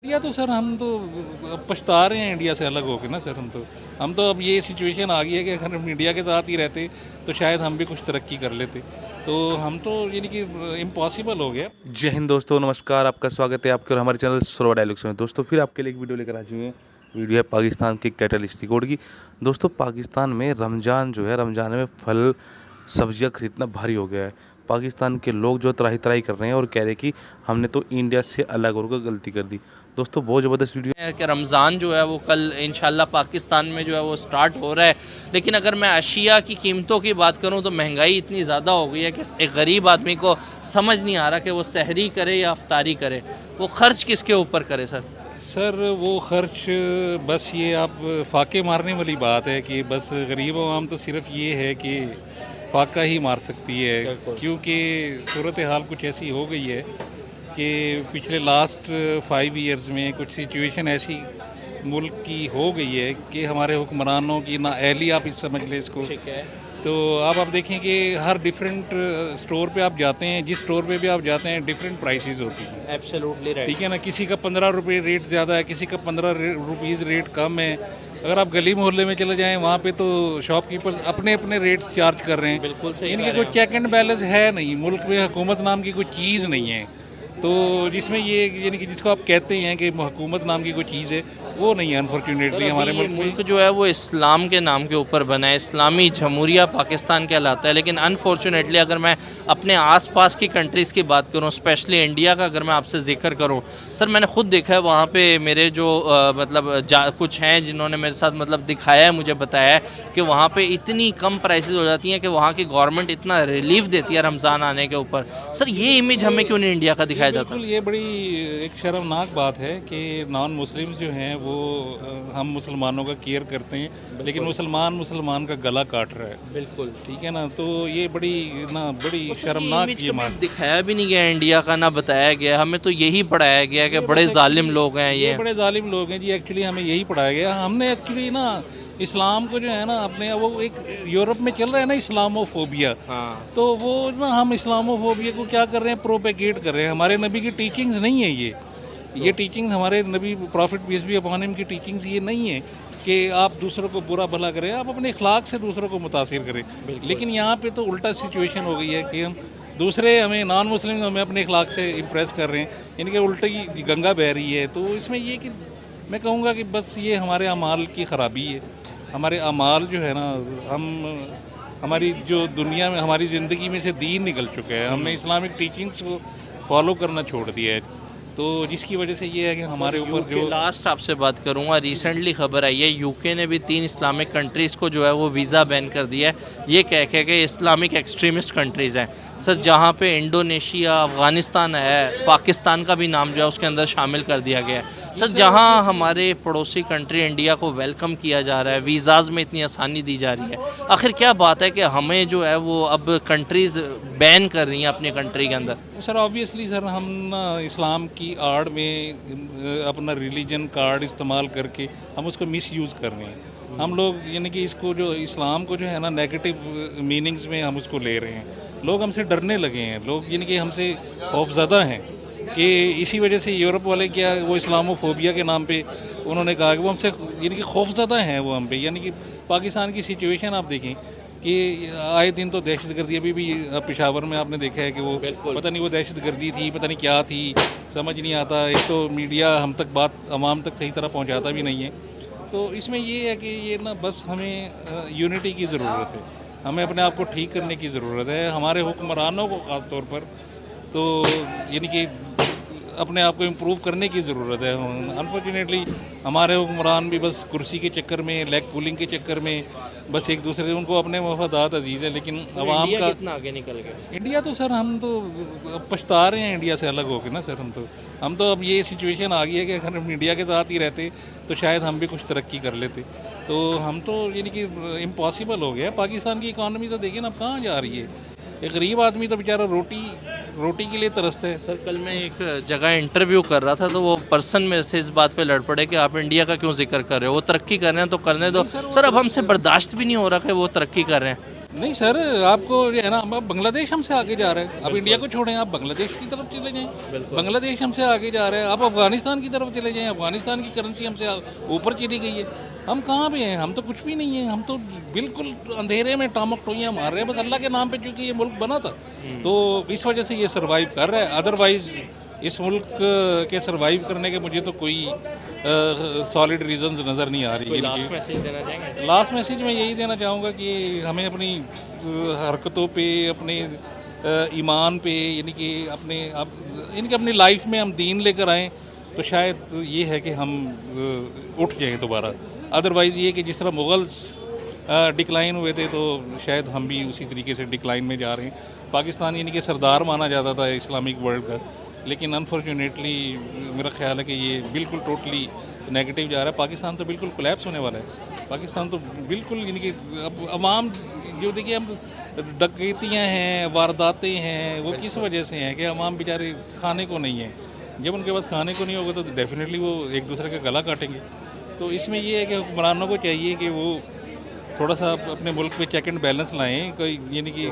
India तो sir हम तो अब पछता रहे हैं इंडिया से अलग होके ना सर। हम तो अब ये सिचुएशन आ गई है कि अगर हम इंडिया के साथ ही रहते तो शायद हम भी कुछ तरक्की कर लेते। तो हम तो यानी कि इम्पॉसिबल हो गया। जय हिंद दोस्तों, नमस्कार। आपका स्वागत है आपके और हमारे चैनल सरोवर डायलॉग्स में। दोस्तों फिर आपके लिए एक वीडियो लेकर आ चुके हैं। वीडियो है पाकिस्तान के कैटलिस्ट रिकॉर्ड की। दोस्तों पाकिस्तान में रमज़ान जो है, रमज़ान में फल सब्जियां खरीदना भारी हो गया है। पाकिस्तान के लोग जो त्राही त्राही कर रहे हैं और कह रहे हैं कि हमने तो इंडिया से अलग होकर गलती कर दी। दोस्तों बहुत ज़बरदस्त वीडियो है कि रमज़ान जो है वो कल इंशाल्लाह पाकिस्तान में जो है वो स्टार्ट हो रहा है। लेकिन अगर मैं अशिया की कीमतों की बात करूं तो महंगाई इतनी ज़्यादा हो गई है कि एक गरीब आदमी को समझ नहीं आ रहा कि वो सहरी करे या अफ्तारी करे, वो ख़र्च किसके ऊपर करे सर। सर वो खर्च बस ये आप फाके मारने वाली बात है कि बस गरीब आवाम तो सिर्फ ये है कि फाका ही मार सकती है, क्योंकि सूरत हाल कुछ ऐसी हो गई है कि पिछले लास्ट 5 ईयर्स में कुछ सिचुएशन ऐसी मुल्क की हो गई है कि हमारे हुक्मरानों की नाअहली आप इस समझ लें इसको। ठीक है। तो अब आप देखें कि हर डिफरेंट स्टोर पे आप जाते हैं, जिस स्टोर पे भी आप जाते हैं डिफरेंट प्राइसेस होती हैं। Absolutely right. ठीक है ना, किसी का 15 रुपये रेट ज़्यादा है, किसी का 15 रुपीज़ रेट कम है। अगर आप गली मोहल्ले में चले जाएं वहाँ पे तो शॉपकीपर्स अपने अपने रेट्स चार्ज कर रहे हैं। बिल्कुल सही इनके कह कोई रहे हैं। चेक एंड बैलेंस है नहीं, मुल्क में हुकूमत नाम की कोई चीज़ नहीं है। तो जिसमें ये यानी कि जिसको आप कहते हैं कि हुकूमत नाम की कोई चीज़ है, वो नहीं है अनफॉर्चुनेटली हमारे ये मुल्क मुल्क में। जो है वो इस्लाम के नाम के ऊपर बना है, इस्लामी जमहूरिया पाकिस्तान कहलाता है। लेकिन अनफॉर्चुनेटली अगर मैं अपने आसपास की कंट्रीज़ की बात करूं, स्पेशली इंडिया का अगर मैं आपसे जिक्र करूं, सर मैंने खुद देखा है वहाँ पे मेरे जो कुछ हैं जिन्होंने मेरे साथ मतलब दिखाया है, मुझे बताया है कि वहाँ पे इतनी कम प्राइसेस हो जाती हैं कि वहाँ की गवर्नमेंट इतना रिलीफ देती है रमज़ान आने के ऊपर। सर ये इमेज हमें क्यों नहीं इंडिया का दिखाया जाता? बिल्कुल, ये बड़ी एक शर्मनाक बात है कि नॉन मुस्लिम्स जो हैं वो हम मुसलमानों का केयर करते हैं, लेकिन मुसलमान का गला काट रहा है। बिल्कुल। ठीक है ना, तो ये बड़ी शर्मनाक इमेज ये कभी मान। दिखाया भी नहीं गया इंडिया का, ना बताया गया। हमें तो यही पढ़ाया गया कि बड़े जालिम लोग हैं ये। बड़े जालिम लोग हैं जी, एक्चुअली हमें यही पढ़ाया गया। हमने एक्चुअली ना इस्लाम को जो है ना अपने वो एक यूरोप में चल रहा है ना इस्लामोफोबिया। हाँ। तो वो ना हम इस्लामोफोबिया को क्या कर रहे हैं, प्रोपेगेट कर रहे हैं। हमारे नबी की टीचिंग्स नहीं है ये टीचिंग हमारे नबी prophet peace be upon him की टीचिंग्स ये नहीं है कि आप दूसरों को बुरा भला करें, आप अपने अखलाक से दूसरों को मुतासिर करें। लेकिन यहाँ पे तो उल्टा सिचुएशन हो गई है कि हम दूसरे हमें नॉन मुस्लिम हमें अपने अखलाक से इम्प्रेस कर रहे हैं, इनके उल्टी गंगा बह रही है। तो इसमें ये कि मैं कहूँगा कि बस ये हमारे अमाल की ख़राबी है। हमारे अमाल जो है ना, हमारी जो दुनिया में हमारी ज़िंदगी में से दीन निकल चुका है। हमने इस्लामिक टीचिंग्स को फॉलो करना छोड़ दिया है। तो जिसकी वजह से ये है कि हमारे ऊपर जो लास्ट आपसे बात करूंगा, रिसेंटली खबर आई है यूके ने भी 3 इस्लामिक कंट्रीज़ को जो है वो वीज़ा बैन कर दिया है, ये कह के कि इस्लामिक एक्सट्रीमिस्ट कंट्रीज़ हैं। सर जहाँ पे इंडोनेशिया, अफ़गानिस्तान है, पाकिस्तान का भी नाम जो है उसके अंदर शामिल कर दिया गया है। सर जहाँ हमारे पड़ोसी कंट्री इंडिया को वेलकम किया जा रहा है, वीज़ाज़ में इतनी आसानी दी जा रही है, आखिर क्या बात है कि हमें जो है वो अब कंट्रीज़ बैन कर रही हैं अपनी कंट्री के अंदर? सर ऑब्वियसली सर हम ना इस्लाम की आड़ में अपना रिलीजन कार्ड इस्तेमाल करके हम उसको मिस यूज़ कर रहे हैं। हम लोग यानी कि इसको जो इस्लाम को जो है ना नेगेटिव मीनिंग्स में हम उसको ले रहे हैं। लोग हमसे डरने लगे हैं, लोग यानी कि हमसे खौफज़दा हैं कि इसी वजह से यूरोप वाले क्या वो इस्लामोफोबिया के नाम पे उन्होंने कहा कि वो हमसे यानी कि खौफज़दा हैं वो हम पे। यानी कि पाकिस्तान की सिचुएशन आप देखें कि आए दिन तो दहशतगर्दी अभी भी पेशावर में आपने देखा है कि वो पता नहीं वो दहशतगर्दी थी, पता नहीं क्या थी, समझ नहीं आता। एक तो मीडिया हम तक बात आवाम तक सही तरह पहुंचाता भी नहीं है। तो इसमें ये है कि ये ना बस हमें यूनिटी की ज़रूरत है, हमें अपने आप को ठीक करने की ज़रूरत है। हमारे हुक्मरानों को ख़ास तौर पर तो यानी कि अपने आप को इम्प्रूव करने की ज़रूरत है। अनफॉर्चुनेटली हमारे हुक्मरान भी बस कुर्सी के चक्कर में, लेग पुलिंग के चक्कर में बस एक दूसरे उनको अपने मफादात अजीज़ है, लेकिन अवाम का कितना आगे निकल गया इंडिया तो सर हम तो अब पछता रहे हैं इंडिया से अलग होके ना सर। हम तो अब ये सिचुएशन आ गई है कि अगर हम इंडिया के साथ ही रहते तो शायद हम भी कुछ तरक्की कर लेते। तो हम तो यानी कि इम्पॉसिबल हो गया। पाकिस्तान की इकॉनमी तो देखिए ना अब कहाँ जा रही है। एक गरीब आदमी तो बेचारा रोटी के लिए तरसता है। सर कल मैं एक जगह इंटरव्यू कर रहा था तो वो पर्सन मेरे से इस बात पे लड़ पड़े कि आप इंडिया का क्यों जिक्र कर रहे हो, वो तरक्की कर रहे हैं तो करने दो। सर अब हमसे बर्दाश्त भी नहीं हो रहा कि वो तरक्की कर रहे हैं। नहीं सर, आपको जो है ना, अब बांग्लादेश हमसे आगे जा रहा है। अब इंडिया को छोड़ें, आप बांग्लादेश की तरफ चले जाएं। बांग्लादेश हमसे आगे जा रहा है। आप अफगानिस्तान की तरफ चले जाएं, अफगानिस्तान की करेंसी हमसे ऊपर चली गई है। हम कहाँ पे हैं? हम तो कुछ भी नहीं है। हम तो बिल्कुल अंधेरे में टामक टोइयाँ मार रहे हैं, बस अल्लाह के नाम पे, क्योंकि ये मुल्क बना था तो इस वजह से ये सर्वाइव कर रहा है। अदरवाइज़ इस मुल्क के सर्वाइव करने के मुझे तो कोई सॉलिड रीजंस नज़र नहीं आ रही। लास्ट मैसेज देना चाहेंगे? लास्ट मैसेज मैं यही देना चाहूँगा कि हमें अपनी हरकतों पे, अपने ईमान पे, यानी कि अपनी लाइफ में हम दीन लेकर आएँ, तो शायद ये है कि हम उठ जाएँ दोबारा। अदरवाइज़ ये कि जिस तरह मुग़ल्स डिक्लाइन हुए थे, तो शायद हम भी उसी तरीके से डिक्लाइन में जा रहे हैं। पाकिस्तान यानी कि सरदार माना जाता था इस्लामिक वर्ल्ड का, लेकिन अनफॉर्चुनेटली मेरा ख्याल है कि ये बिल्कुल टोटली नेगेटिव जा रहा है। पाकिस्तान तो बिल्कुल कोलैप्स होने वाला है। पाकिस्तान तो बिल्कुल, यानी कि अब अवाम जो, देखिए, हम डकैतियाँ हैं, वारदातें हैं, वो किस वजह से हैं कि अवाम बेचारे खाने को नहीं है। जब उनके पास खाने को नहीं होगा तो डेफिनेटली वो एक दूसरे का गला काटेंगे। तो इसमें ये है कि हुक्मरानों को चाहिए कि वो थोड़ा सा अपने मुल्क में चेक एंड बैलेंस लाएँ, कोई यानी कि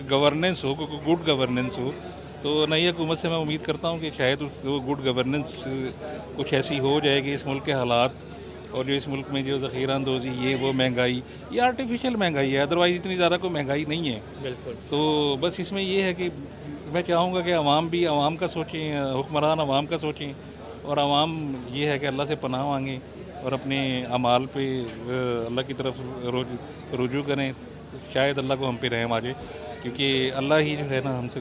गवर्नेंस हो, कोई गुड गवर्नेंस हो। तो नई हुकूमत से मैं उम्मीद करता हूँ कि शायद वो गुड गवर्नेंस कुछ ऐसी हो जाएगी इस मुल्क के हालात, और जो इस मुल्क में जो ज़ख़ीरा अंदोज़ी, ये वो महंगाई, ये आर्टिफिशियल महंगाई है, अदरवाइज़ इतनी ज़्यादा कोई महंगाई नहीं है। बिल्कुल। तो बस इसमें ये है कि मैं चाहूँगा कि अवाम भी अवाम का सोचें, हुक्मरान अवाम का सोचें, और अवाम ये है कि अल्लाह से पनाह मांगें और अपने अमाल पे अल्लाह की तरफ रुजू करें। तो शायद अल्लाह को हम पे रहम आ जाए, क्योंकि अल्लाह ही जो है ना हमसे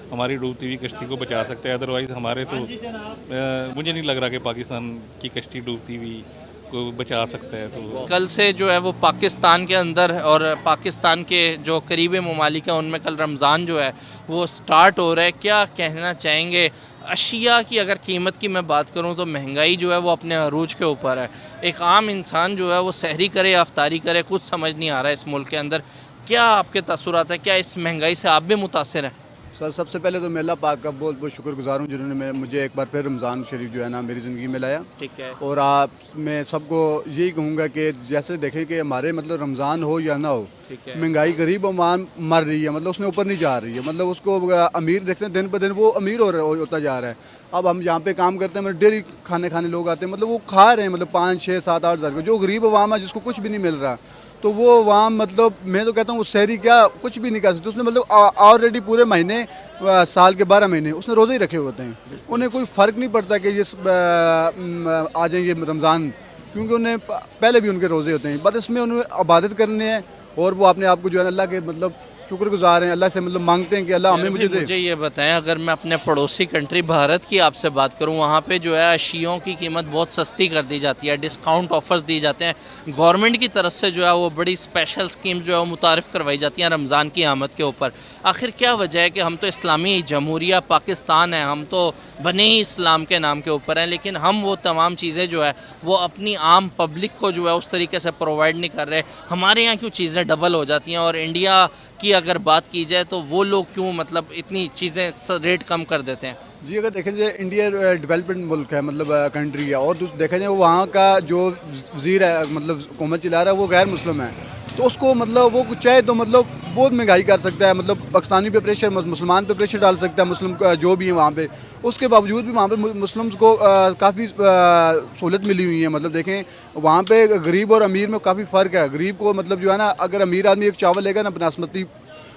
हमारी डूबती हुई कश्ती को बचा सकते हैं। अदरवाइज़ हमारे तो मुझे नहीं लग रहा कि पाकिस्तान की कश्ती डूबती हुई को बचा सकता है। तो कल से जो है वो पाकिस्तान के अंदर और पाकिस्तान के जो करीबी ममालिक हैं उनमें कल रमज़ान जो है वो स्टार्ट हो रहा है। क्या कहना चाहेंगे? अशिया की अगर कीमत की मैं बात करूं तो महंगाई जो है वो अपने अरूज के ऊपर है। एक आम इंसान जो है वो सहरी करे या अफ्तारी करे, कुछ समझ नहीं आ रहा है इस मुल्क के अंदर। क्या आपके तसुरात हैं? क्या इस महंगाई से आप भी मुतासिर हैं? सर, सबसे पहले तो मैं अल्लाह पाक का बहुत बहुत शुक्रगुजार हूँ जिन्होंने मुझे एक बार फिर रमज़ान शरीफ जो है ना मेरी ज़िंदगी में लाया। ठीक है। और आप मैं सबको यही कहूँगा कि जैसे देखें कि हमारे मतलब रमज़ान हो या ना हो, ठीक है। महंगाई गरीब अवाम मर रही है, मतलब उसने ऊपर नहीं जा रही है, मतलब उसको अमीर देखते हैं दिन पर दिन वो अमीर होता जा रहा है। अब हम यहाँ पे काम करते हैं, मतलब डेली खाने लोग आते हैं, मतलब वो खा रहे हैं मतलब 5, 6, 7, 8 हज़ार। जो गरीब अवाम है जिसको कुछ भी नहीं मिल रहा, तो वो अवाम मतलब मैं तो कहता हूँ वो शहरी क्या कुछ भी नहीं कर सकते। उसने मतलब ऑलरेडी पूरे महीने, साल के 12 महीने उसने रोज़े ही रखे होते हैं। उन्हें कोई फ़र्क नहीं पड़ता कि ये आ जाएंगे रमज़ान, क्योंकि उन्हें पहले भी उनके रोज़े होते हैं। बस इसमें उन्हें इबादत करनी है, और वो अपने आप को जो है अल्लाह के मतलब शुक्रगुजार हैं, अल्लाह से मतलब मांगते हैं कि अल्लाह हमें मुझे दे। मुझे ये बताएं, अगर मैं अपने पड़ोसी कंट्री भारत की आपसे बात करूं, वहाँ पे जो है अशियों की कीमत बहुत सस्ती कर दी जाती है, डिस्काउंट ऑफर्स दिए जाते हैं, गवर्नमेंट की तरफ से जो है वो बड़ी स्पेशल स्कीम जो है वो मुतारिफ़ करवाई जाती हैं रमज़ान की आमद के ऊपर। आखिर क्या वजह है कि हम तो इस्लामी जमहूरिया पाकिस्तान है, हम तो बने ही इस्लाम के नाम के ऊपर हैं, लेकिन हम वो तमाम चीज़ें जो है वो अपनी आम पब्लिक को जो है उस तरीके से प्रोवाइड नहीं कर रहे। हमारे यहाँ क्यों चीज़ें डबल हो जाती हैं, और इंडिया की अगर बात की जाए तो वो लोग क्यों मतलब इतनी चीज़ें रेट कम कर देते हैं? जी, अगर देखें जाए इंडिया डेवलपमेंट मुल्क है, मतलब कंट्री है, और देखा जाए वहाँ का जो वज़ीर है मतलब हुकूमत चला रहा है वो गैर मुस्लिम है, तो उसको मतलब वो कुछ चाहे तो मतलब बहुत महंगाई कर सकता है, मतलब पाकिस्तानी पे प्रेशर, मुसलमान पे प्रेशर डाल सकता है, मुस्लिम जो भी है वहाँ पे। उसके बावजूद भी वहाँ पे मुस्लिम्स को काफ़ी सहूलत मिली हुई है। मतलब देखें वहाँ पे गरीब और अमीर में काफ़ी फ़र्क है। गरीब को मतलब जो है ना, अगर अमीर आदमी एक चावल लेगा ना बासमती,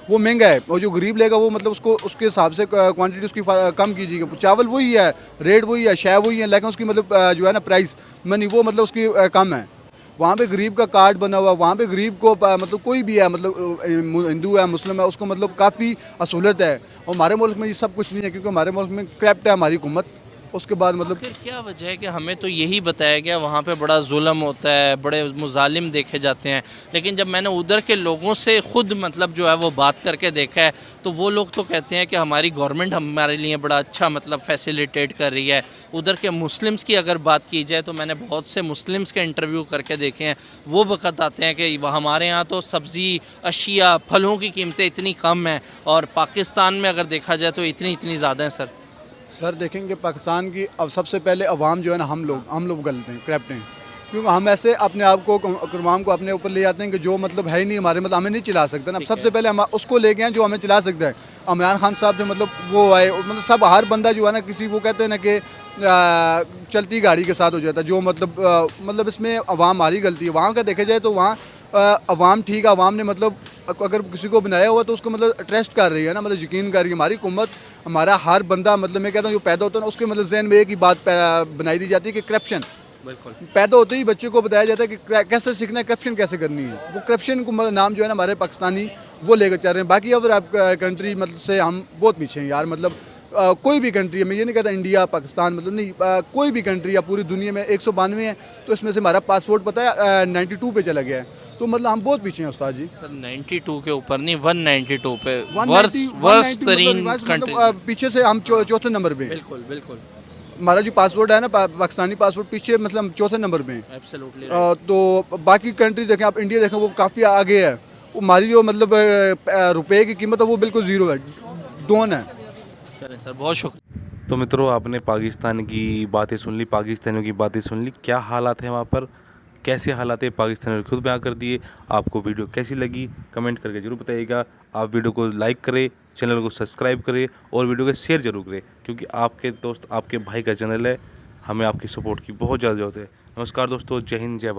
वो महंगा है, और जो गरीब लेगा वो मतलब उसको उसके हिसाब से क्वांटिटी उसकी कम कीजिएगा। चावल वही है, रेट वही है, शय वही है, लेकिन उसकी मतलब जो है ना प्राइस मनी वो मतलब उसकी कम है। वहाँ पे गरीब का कार्ड बना हुआ, वहाँ पे गरीब को मतलब कोई भी है, मतलब हिंदू है, मुस्लिम है, उसको मतलब काफ़ी असहूलत है। और हमारे मुल्क में ये सब कुछ नहीं है, क्योंकि हमारे मुल्क में करप्ट है हमारी हुकूमत। उसके बाद मतलब फिर क्या वजह है कि हमें तो यही बताया गया वहाँ पे बड़ा जुल्म होता है, बड़े मुजालिम देखे जाते हैं, लेकिन जब मैंने उधर के लोगों से खुद मतलब जो है वो बात करके देखा है, तो वो लोग तो कहते हैं कि हमारी गवर्नमेंट हमारे लिए बड़ा अच्छा मतलब फैसिलिटेट कर रही है। उधर के मुस्लिम्स की अगर बात की जाए तो मैंने बहुत से मुस्लिम्स के इंटरव्यू करके देखे हैं, वो बताते हैं कि हमारे यहाँ तो सब्ज़ी, अशिया, फलों की कीमतें इतनी कम हैं, और पाकिस्तान में अगर देखा जाए तो इतनी ज़्यादा हैं। सर देखेंगे पाकिस्तान की अब सबसे पहले अवाम जो है ना, हम लोग गलत हैं, करप्ट हैं। क्योंकि हम ऐसे अपने आप को कुर्बान को अपने ऊपर ले जाते हैं कि जो मतलब है ही नहीं हमारे, मतलब हमें नहीं चला सकते ना। सबसे पहले हम उसको लेके आए जो हमें चला सकता है। इमरान खान साहब थे, मतलब वो आए, मतलब सब हर बंदा जो है ना, किसी वो कहते हैं ना कि चलती गाड़ी के साथ हो जाता है, जो मतलब इसमें अवाम हमारी गलती है। वहाँ का देखा जाए तो वहाँ अवाम ठीक है, अवाम ने मतलब अगर किसी को बनाया हुआ तो उसको मतलब ट्रस्ट कर रही है ना, मतलब यकीन कर रही है। हमारी हुकूमत, हमारा हर बंदा, मतलब मैं कहता हूँ जो पैदा होता है ना, उसके मतलब जहन में एक ही बात बनाई दी जाती है कि करप्शन। बिल्कुल पैदा होते ही बच्चे को बताया जाता है कि कैसे सीखना है, करप्शन कैसे करनी है। वो करप्शन को मतलब नाम जो है ना हमारे पाकिस्तानी वो लेकर चल रहे हैं। बाकी अगर आप कंट्री मतलब से हम बहुत पीछे हैं यार, मतलब कोई भी कंट्री है, मैं ये नहीं कहता इंडिया पाकिस्तान मतलब नहीं, कोई भी कंट्री या पूरी दुनिया में 192 है, तो इसमें से हमारा पासपोर्ट पता है 92 पे चला गया है, तो मतलब हम बहुत पीछे हैं उस्ताद जी। सर 92 के ऊपर नहीं, 192 पे 190 वर्स्ट 190 तरीन मतलब कंट्री। पीछे से हम चौथे नंबर पे हैं। बिल्कुल बिल्कुल हमारा जो पासपोर्ट है ना, पाकिस्तानी पासपोर्ट, पीछे मतलब हम चौथे नंबर पे हैं। एब्सोल्युटली। तो बाकी कंट्री देखें आप, इंडिया देखें, वो काफ़ी आगे है। वो हमारी जो मतलब रुपए की कीमत है वो बिल्कुल ज़ीरो है, डोन है। चलें सर, बहुत शुक्रिया। तो मित्रों, आपने पाकिस्तान की बातें सुन ली, पाकिस्तानियों की बातें सुन ली, क्या हालात हैं वहाँ पर, कैसे हालात है, पाकिस्तानियों ने खुद बयां कर दिए। आपको वीडियो कैसी लगी कमेंट करके जरूर बताइएगा। आप वीडियो को लाइक करें, चैनल को सब्सक्राइब करें और वीडियो को शेयर जरूर करें, क्योंकि आपके दोस्त, आपके भाई का चैनल है, हमें आपकी सपोर्ट की बहुत ज़्यादा ज़रूरत है। नमस्कार दोस्तों, जय हिंद, जय भारत।